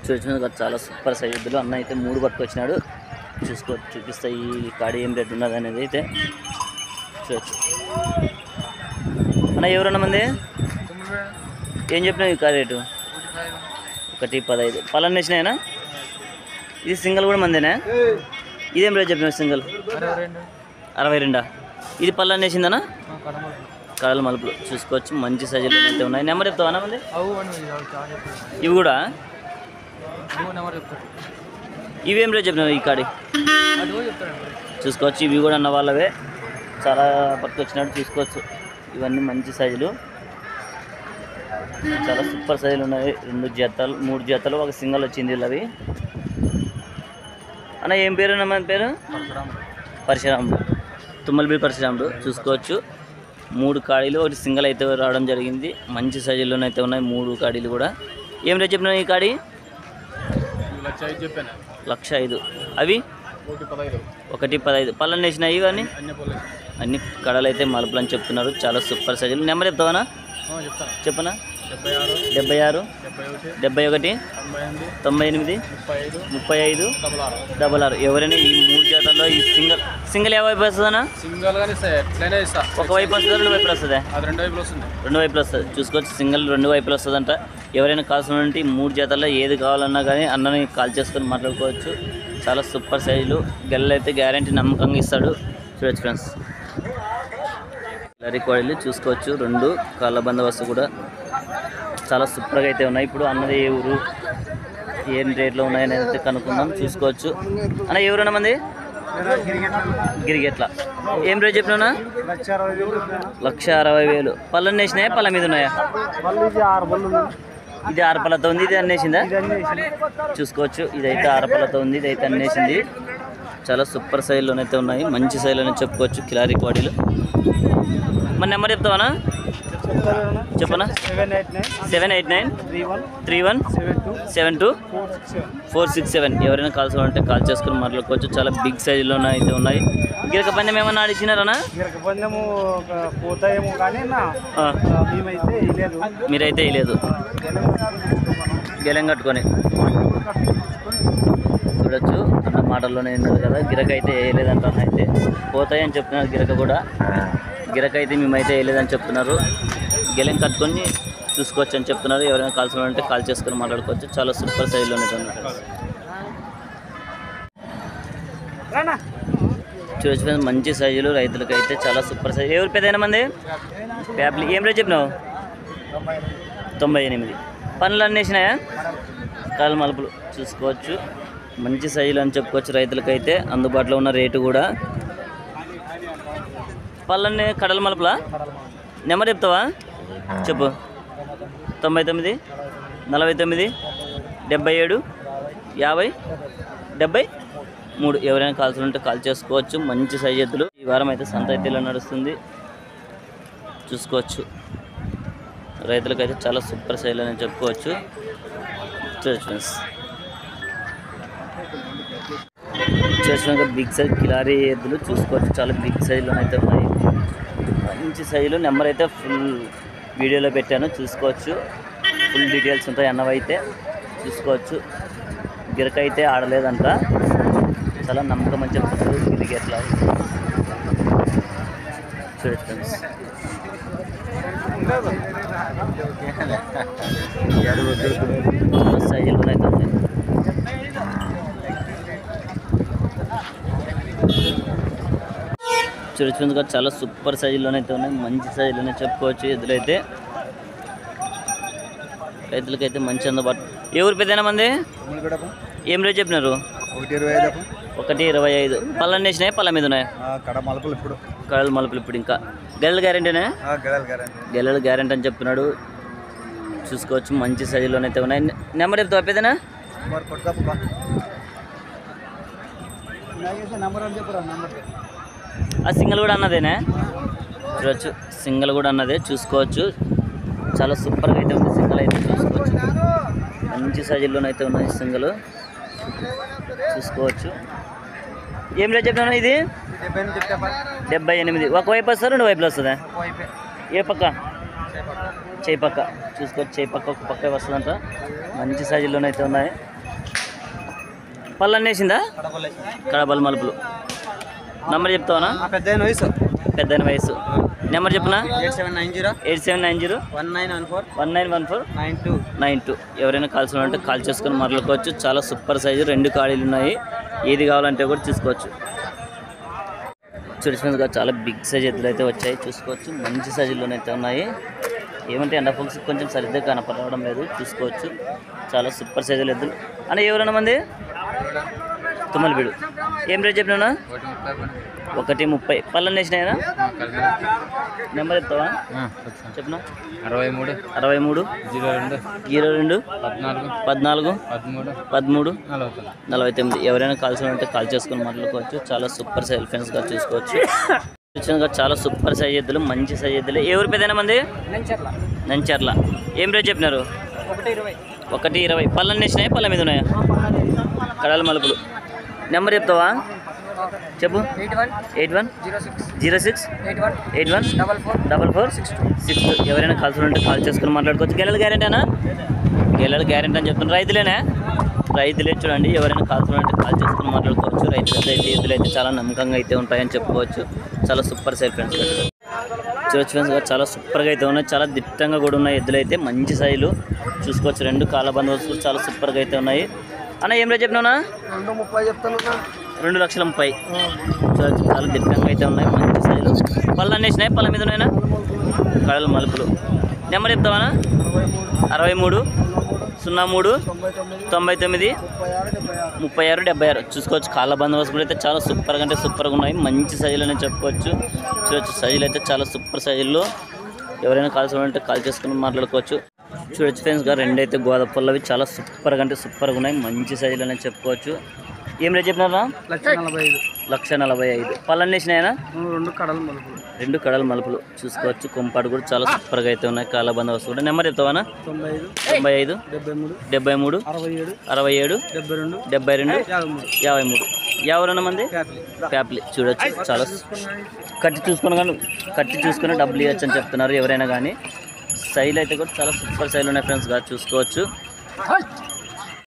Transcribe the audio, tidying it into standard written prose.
చూసిన చాలా super size ఎద్దులు అన్న అయితే 3 పట్టుకొచ్చినాడు. చూపిస్తా ఈ కాడి ఏం రేట్ ఉన్నది అనేది అయితే చూడొచ్చు. అన్న ఎవరన్నా మంది ఏం చెప్పినావు ఈ కాడి రేటు? 1.15. పళ్ళని వేసినాయనా? ఇది సింగిల్ కూడా మందేనా? ఇదేం రేట్ చెప్పినావు సింగిల్? 62. ఇది పళ్ళని వేసిందనా? కడల మలుపులు చూసుకోవచ్చు. మంచి సైజులు అయితే ఉన్నాయి. నెంబర్ చెప్తావా మంది? ఇవి కూడా ఇవేం రేట్ చెప్పినావు ఈ కాడి? చూసుకోవచ్చు. ఇవి కూడా అన్న వాళ్ళవే, చాలా పట్టుకొచ్చినట్టు చూసుకోవచ్చు. ఇవన్నీ మంచి సైజులు, చాలా సూపర్ సైజులు ఉన్నాయి. 2 జతలు 3 జతలు ఒక సింగల్ వచ్చింది అవి. అన్న ఏం పేరు అన్న మన పేరు? పరశురాముడు. తుమ్మలబి పరశురాముడు. చూసుకోవచ్చు 3 కాడీలు, ఒకటి సింగల్ అయితే రావడం జరిగింది. మంచి సైజుల్లోనైతే ఉన్నాయి 3 కాడీలు కూడా. ఏం రేట్ చెప్పినా ఈ కాడి? 1,05,000. అవి 1.15. పళ్ళని వేసినాయి కానీ అన్ని కడలు అయితే మలుపులు అని చెప్తున్నారు. చాలా సూపర్ సైజులు. నెంబర్ చెప్తావనా? చెప్పనా? 76 71 98 35 66. ఎవరైనా ఈ 3 జాతల్లో ఈ సింగిల్ ఏ వైపు వస్తుందన్నా? ఒక వైపు వస్తుందా, 2 వైపులు వస్తుందా? 2 వైపులు వస్తుంది. చూసుకోవచ్చు. సింగిల్ 2 వైపులు వస్తుందంట. ఎవరైనా కావాల్సిన 3 జాతల్లో ఏది కావాలన్నా కానీ అన్నని కాల్ చేసుకొని మాట్లాడుకోవచ్చు. చాలా సూపర్ సైజులు. గెల్లలు అయితే గ్యారంటీ నమ్మకంగా ఇస్తాడు. చూడొచ్చు ఫ్రెండ్స్. లరీ కోడలు చూసుకోవచ్చు. 2 కాళ్ళ బందోబస్తు కూడా చాలా సూపర్గా అయితే ఉన్నాయి. ఇప్పుడు అన్నది ఏ ఊరు, ఏం రేట్లో ఉన్నాయని అయితే కనుక్కుందాం. చూసుకోవచ్చు. అన్న ఎవరన్నా మంది? గిరిగెట్ల. ఏం రేట్ చెప్పినా? 1,60,000. పళ్ళని వేసినాయా, పళ్ళ మీద ఉన్నాయా? ఇది 6 పళ్ళతో ఉంది. ఇది అన్నేసిందా? చూసుకోవచ్చు. ఇదైతే 6 పళ్ళతో ఉంది. ఇదైతే అన్నేసింది. చాలా సూపర్ సైజులోనైతే ఉన్నాయి. మంచి సైజులోనే చెప్పుకోవచ్చు. కిలారీ కోడీలు. మన నెంబర్ చెప్తావనా? చెప్పనా? 789 31 72 467. ఎవరైనా కాల్స్ అంటే కాల్ చేసుకుని మాట్లాడుకోవచ్చు. చాలా బిగ్ సైజులోనే అయితే ఉన్నాయి. గిరక పందెం ఏమన్నా ఆడిచ్చినారనా? మీరైతే వేయలేదు. గెలం కట్టుకొని చూడొచ్చు. అన్న మాటల్లోనే ఉన్నది కదా. గిరక అయితే వేయలేదంట. అయితే పోతాయని చెప్తున్నారు. గిరక కూడా గిరక అయితే మేమైతే వేయలేదని చెప్తున్నారు. గెలం కట్టుకొని చూసుకోవచ్చు అని చెప్తున్నారు. ఎవరైనా కాల్సిన అంటే కాల్ చేసుకొని మాట్లాడుకోవచ్చు. చాలా సూపర్ సైజులోనే చూసి మంచి సైజులు. రైతులకి అయితే చాలా సూపర్ సైజు. ఎవరు పెద్దైనా మంది ప్యాప్లీ ఏం రేట్ చెప్పినావు? 98. పనులు అన్నీ వేసినాయా? కాళ్ళ మలుపులు చూసుకోవచ్చు. మంచి సైజులు అని చెప్పుకోవచ్చు. రైతులకైతే అందుబాటులో ఉన్న రేటు కూడా. పళ్ళన్నీ కడల మలుపులా? నెంబర్ చెప్తావా? చెప్పు. 99 49 77 50 73. ఎవరైనా కాల్సి ఉంటే కాల్ చేసుకోవచ్చు. మంచి సైజు ఎద్దులు. ఈ వారం అయితే సంత ఎద్దులో నడుస్తుంది. చూసుకోవచ్చు. రైతులకైతే చాలా సూపర్ సైజులు అని చెప్పుకోవచ్చు. చూసినాక బిగ్ సైజ్ కిలారీ ఎద్దులు చూసుకోవచ్చు. చాలా బిగ్ సైజులో అయితే ఉన్నాయి. మంచి సైజులు. నెంబర్ అయితే ఫుల్ వీడియోలో పెట్టాను. చూసుకోవచ్చు. ఫుల్ డీటెయిల్స్ ఉంటాయి అన్నవైతే చూసుకోవచ్చు. గిరక అయితే ఆడలేదంట. చాలా నమ్మకం అని చెప్తున్నారు. గిరికి ఎట్లా చూడొచ్చు. సైజులు అయితే ఉన్నాయి. చూడొచ్చు. చాలా సూపర్ సైజులోనైతే ఉన్నాయి. మంచి సైజులోనే చెప్పుకోవచ్చు. ఎద్దులైతే రైతులకైతే మంచి అందుబాటు. ఎవరు పెద్దైనా మంది? ఏం రేట్ చెప్పినారు? 1.25. పళ్ళని వేసినాయి, పళ్ళ మీద ఉన్నాయి? కడల మలుపులు ఇప్పుడు. ఇంకా గెలలు గ్యారెంటీనే? గెలలు గ్యారెంటీ అని చెప్తున్నాడు. చూసుకోవచ్చు. మంచి సైజులోనైతే ఉన్నాయి. నెంబర్ చెప్తావా పెద్దనా? ఆ సింగిల్ కూడా అన్నదేనా? చూడవచ్చు. సింగిల్ కూడా అన్నదే. చూసుకోవచ్చు. చాలా సూపర్గా అయితే ఉంది సింగిల్ అయితే. చూసుకోవచ్చు. మంచి సైజుల్లోనైతే ఉన్నాయి సింగిల్. చూసుకోవచ్చు. ఏం రేట్ చెప్పినా ఇది? 78. ఒకవైపు వస్తారు, 2 వైపులు వస్తుందా? ఏ పక్క? చేయి పక్క. చూసుకోవచ్చు. చేయి పక్క ఒక పక్క వస్తుందంట. మంచి సైజుల్లోనైతే ఉన్నాయి. పళ్ళు అన్నేసిందా? కడపల మలుపులు. నెంబర్ చెప్తావా? పెద్ద వయసు. నెంబర్ చెప్పునా? 8790 1914 ఎవరైనా కాల్సిన అంటే కాల్ చేసుకొని మరలుకోవచ్చు. చాలా సూపర్ సైజు 2 కాళీలు ఉన్నాయి. ఏది కావాలంటే కూడా తీసుకోవచ్చు. చూడండి చాలా బిగ్ సైజ్ ఎద్దులు అయితే వచ్చాయి, చూసుకోవచ్చు. మంచి సైజుల్లోనైతే ఉన్నాయి. ఏమంటే ఎండ ఫోక్స్ కొంచెం సరిగ్గా కనపడడం లేదు, చూసుకోవచ్చు. చాలా సూపర్ సైజులు ఎద్దులు అని. ఎవరైనా మంది తుమ్మలబీడు. ఏం రేట్ చెప్పినా? 130. పళ్ళని వేసినాయినా? నెంబర్ చెప్తావా? చెప్పనా? 63 02 14 13 48. ఎవరైనా కాల్సిన అంటే కాల్ చేసుకుని మాట్లాడుకోవచ్చు. చాలా సూపర్ సైజ్ ఫ్రెండ్స్గా చూసుకోవచ్చు. చాలా సూపర్ సైజ్ ఎద్దులు, మంచి సైజ్ ఎద్దులు. ఏ ఊరి పెద్దనా మంది? నంచర్ల. ఏం రేట్ చెప్పినారు? 120. పళ్ళని వేసినాయి? పళ్ళ మీద ఉన్నాయా? కడాల మలుపులు. నెంబర్ చెప్తావా? చెప్పు. 8106 81 4446. ఎవరైనా కాల్సిన ఉంటే కాల్ చేసుకుని మాట్లాడుకోవచ్చు. గెలలు గ్యారెంటీనా? గెలలు గ్యారెంటీ అని చెప్తున్నారు. రైతులేనా? రైతులే. చూడండి, ఎవరైనా కాల్సిన ఉంటే కాల్ చేసుకుని మాట్లాడుకోవచ్చు. రైతులైతే అయితే ఎద్దులు అయితే చాలా నమ్మకంగా అయితే ఉంటాయని చెప్పుకోవచ్చు. చాలా సూపర్ సైజ్ ఫ్రెండ్స్. చూడొచ్చు ఫ్రెండ్స్గా చాలా సూపర్గా అయితే ఉన్నాయి. చాలా దిట్టంగా కూడా ఉన్నాయి ఎద్దులు అయితే, మంచి సైజులు చూసుకోవచ్చు. 2 కాళ్ళ బందోబస్తు చాలా సూపర్గా అయితే ఉన్నాయి. అన్న ఏం రేట్ చెప్పినా? 2,30,000. చూడొచ్చు చాలా దిట్టంగా అయితే ఉన్నాయి, మంచి సైజులు. పళ్ళు అన్నేసినాయి? పళ్ళ మీద ఉన్నాయినా? కడల మలుపులు. నెంబర్ చెప్తావా? 63 03 99 36 76. చూసుకోవచ్చు. కాళ్ళ బందోబస్తు కూడా అయితే చాలా సూపర్గా అంటే సూపర్గా ఉన్నాయి, మంచి సైజులు అని చెప్పుకోవచ్చు. చూడొచ్చు సైజులు అయితే చాలా సూపర్ సైజుల్లో. ఎవరైనా కాల్చుకోవాలంటే కాల్ చేసుకుని మాట్లాడుకోవచ్చు. చూడొచ్చు ఫ్రెండ్స్గా 2 అయితే గోదావరి పళ్ళవి చాలా సూపర్గా అంటే సూపర్గా ఉన్నాయి, మంచి సైజులు అని చెప్పుకోవచ్చు. ఏం రేట్ చెప్పినారా? 1,45,000. పళ్ళని వేసినాయనా? 2 కడల మలుపులు. చూసుకోవచ్చు. కొంపాడు కూడా చాలా సూపర్గా అయితే ఉన్నాయి, కాళ్ళ బందోబస్తు కూడా. నెంబర్ చెప్తావా? 95 73 67 72 53. ఎవరైనా మంది ప్యాప్లీ. చూడొచ్చు చాలా కట్టి చూసుకుని డబ్బులు ఇవ్వచ్చు అని చెప్తున్నారు ఎవరైనా కానీ. సైజులు అయితే కూడా చాలా సూపర్ సైజులు ఉన్నాయి ఫ్రెండ్స్గా చూసుకోవచ్చు.